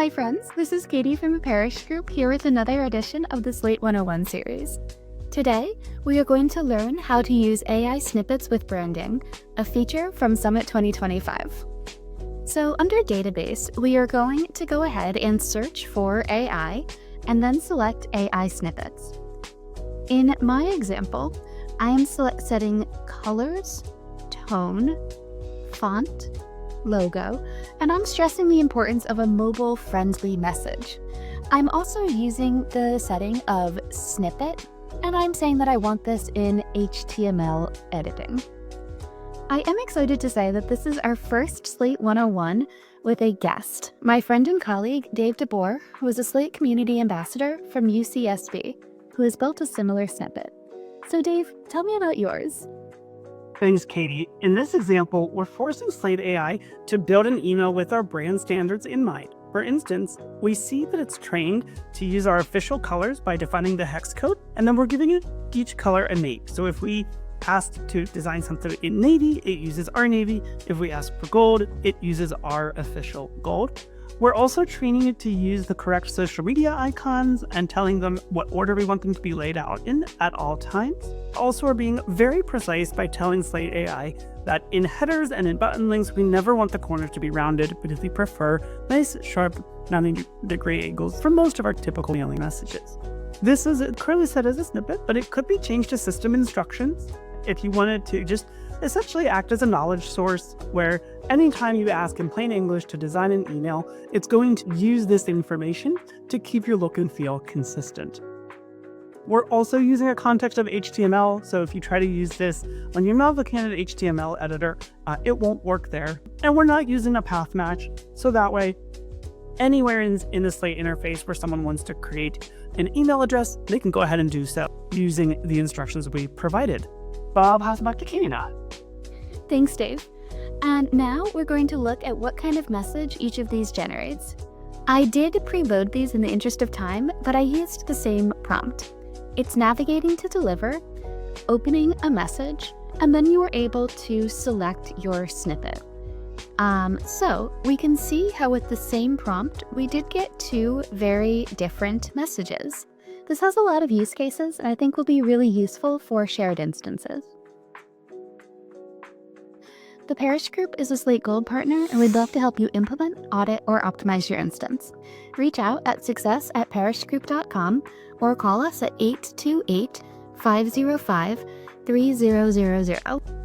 Hi friends, this is Katie from the Parish Group here with another edition of the Slate 101 series. Today, we are going to learn how to use AI snippets with branding, a feature from Summit 2025. So under Database, we are going to go ahead and search for AI and then select AI snippets. In my example, I am setting colors, tone, font, logo, and I'm stressing the importance of a mobile-friendly message. I'm also using the setting of snippet, and I'm saying that I want this in HTML editing. I am excited to say that this is our first Slate 101 with a guest, my friend and colleague Dave DeBoer, who is a Slate Community Ambassador from UCSB, who has built a similar snippet. So Dave, tell me about yours. Thanks, Katie. In this example, we're forcing Slate AI to build an email with our brand standards in mind. For instance, we see that it's trained to use our official colors by defining the hex code, and then we're giving it each color a name. So if we asked to design something in navy, it uses our navy. If we ask for gold, it uses our official gold. We're also training it to use the correct social media icons and telling them what order we want them to be laid out in at all times. Also, we're being very precise by telling Slate AI that in headers and in button links, we never want the corners to be rounded, but if we prefer nice, sharp 90-degree angles for most of our typical mailing messages. This is currently set as a snippet, but it could be changed to system instructions if you wanted to just essentially act as a knowledge source where anytime you ask in plain English to design an email, it's going to use this information to keep your look and feel consistent. We're also using a context of HTML, so if you try to use this on your Malva-candid HTML editor, it won't work there. And we're not using a path match, so that way, anywhere in the Slate interface where someone wants to create an email address, they can go ahead and do so using the instructions we provided. Bob, how's it back to Katie now? Thanks, Dave. And now we're going to look at what kind of message each of these generates. I did pre-load these in the interest of time, but I used the same prompt. It's navigating to deliver, opening a message, and then you are able to select your snippet. So we can see how with the same prompt, we did get two very different messages. This has a lot of use cases, and I think will be really useful for shared instances. The Parish Group is a Slate Gold partner, and we'd love to help you implement, audit, or optimize your instance. Reach out at success@parishgroup.com or call us at 828-505-3000.